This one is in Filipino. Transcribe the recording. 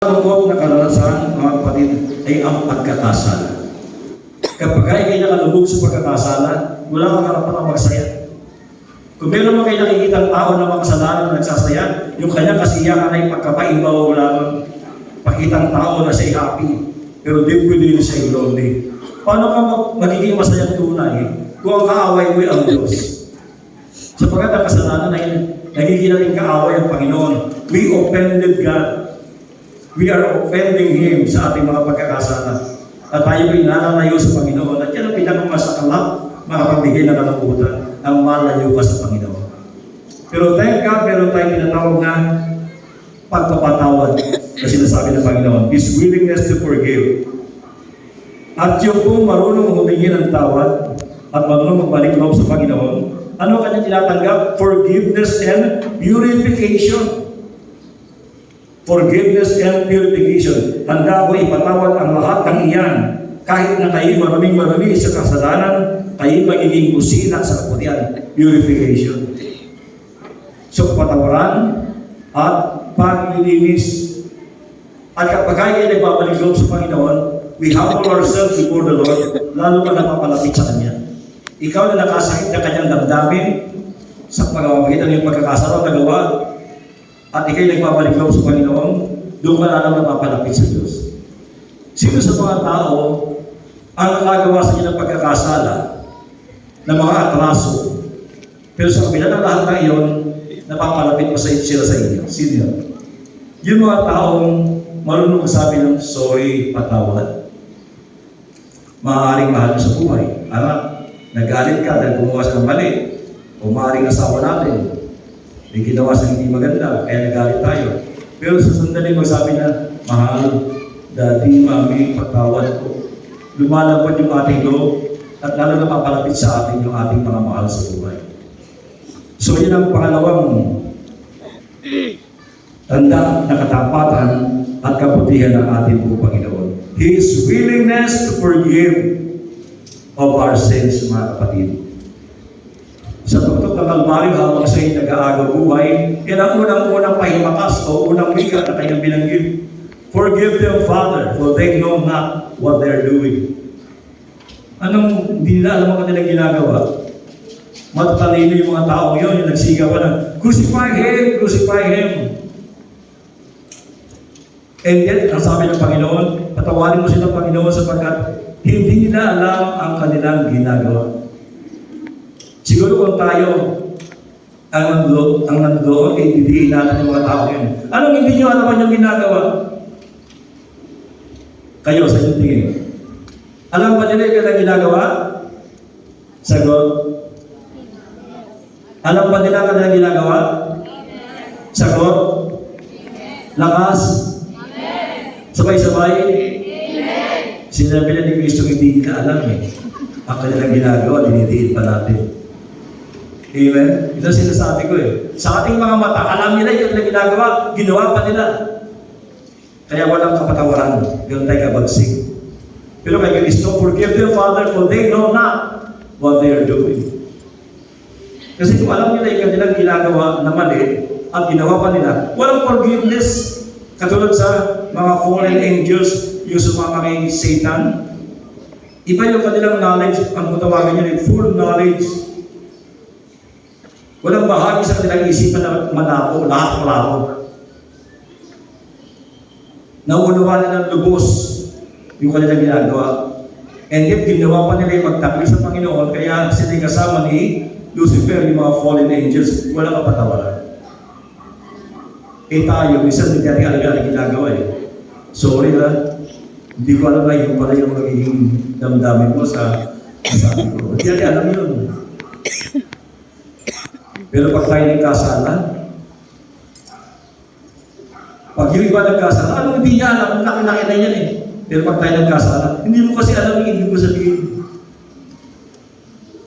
Malungkot na karanasan, mga kapatid, ay ang pagkakasala. Kapag kayo nakalubog sa pagkakasala, wala kang karapatang magsaya. Kung meron mo kayo nakikita tao na makasalanan na nagsasaya, yung kanyang kasiyakan ay pagkapaibaw, wala kang pakitang tao na siya'y happy. Pero deep within siya'y lonely. Paano ka magiging masayang tunay kung ang kaaway mo ay ang Diyos? Sapagkat ang kasalanan ay nagiging natin kaaway ang Panginoon. We offended God. We are offending Him sa ating mga pagkakasala. At tayo ay nananayo sa Panginoon. At yan ang pinakamasakala, makapagbigay ng kalabutan, ang malayo ka sa Panginoon. Pero thank God, meron tayong tinatawag na pagpapatawad na sinasabi ng Panginoon. His willingness to forgive. At yung kung marunong humingi ng tawad at marunong magbalik loob sa Panginoon, ano kanyang tinatanggap? Forgiveness and purification. Forgiveness and purification. Handa ko ipatawad ang lahat ng iyan. Kahit na kayo maraming sa kasalanan, kayo magiging kusina sa kaputian. Purification. So, patawaran at paglilinis. At kapag kayo nagbabalik loob sa Panginoon, we humble ourselves before the Lord, lalo ka napapalapit sa Kanya. Ikaw na nakasakit na Kanyang damdamin sa pagkakagitan ng pagkakasala na gawa, at ikay nagbabalik loob sa Panginoon, doon ka na naman napapalapit sa Diyos. Sino sa mga tao ang nakagawa sa inyo ng pagkakasala ng mga atraso, pero sa kabila ng lahat ng iyon, napapalapit pa sila sa inyo? Sino yun? Yung mga taong marunong magsabi ng sorry, patawad. Maaaring mahal sa buhay. Anak, nagalit ka dahil gumawa sa mali. O maaaring asawa natin, may ginawa sa hindi maganda, kaya nagalit tayo. Pero sa sandali magsabi na, mahal, daddy, mami, patawad ko. Lumalabot yung ating loob at lalo na papalapit sa atin yung ating mga mahal sa buhay. So yun ang pangalawang tanda na katapatan at kabutihan ng ating buong Panginoon. His willingness to forgive of our sins, mga kapatid. Sa tuktok ng Kalbaryo, habang siya'y nag-aagaw buhay, yan ang unang-unang pahimakas o unang wika na kanyang binanggit. Forgive them, Father, for they know not what they're doing. Anong hindi nila alam ang kanilang ginagawa? Matatalino yung mga taong yun, yung nagsigaw ng, crucify Him! Crucify Him! And yet, ang sabi ng Panginoon, patawarin mo silang Panginoon sapagkat hindi nila alam ang kanilang ginagawa. Siguro kung tayo ang nandoon, didiin natin yung mga tao yun. Anong hindi nyo alam yung ginagawa? Kayo, sa inyong tingin. Alam ba nila yung kanilang ginagawa? Sagot. Alam ba nila ang kanilang ginagawa? Sagot. Lakas. Sabay-sabay. Sinabi na ni Kristo, hindi ka alam eh. Ang kanilang ginagawa, dinidiin pa natin. Amen? Ito sinasabi ko eh. Sa ating mga mata, alam nila yung kanilang ginagawa, ginawa pa nila. Kaya walang kapatawaran. Ganun tayo kabagsig. Pero kay Kristo, forgive them, Father, for they know not what they are doing. Kasi kung alam nila yung kanilang ginagawa na mali, at ginawa pa nila, walang forgiveness. Katulad sa mga fallen angels, yung sumama kay Satan. Iba yung kanilang knowledge, ang matawagan nyo rin, full knowledge. Walang bahagi sa kanilang isipan na malabo, lahat malabo. Nauunawa nila ng lubos yung kanilang ginagawa. And yet, ginawa pa nila yung magtakli sa Panginoon, kaya sila kasama ni Lucifer, yung mga fallen angels, walang kapatawaran. Eh tayo, minsan hindi natin alam yung ginagawa eh. Sorry ha, hindi ko alam na yung pala yung magiging damdamin mo sa sabi ko. Hindi natin alam yun. Pero pag tayo nagkasala, pag yung iba nagkasala, anong hindi niya alam? Nakita yan eh. Pero pag tayo nagkasala, hindi mo kasi alam yung ibig ko sabihin.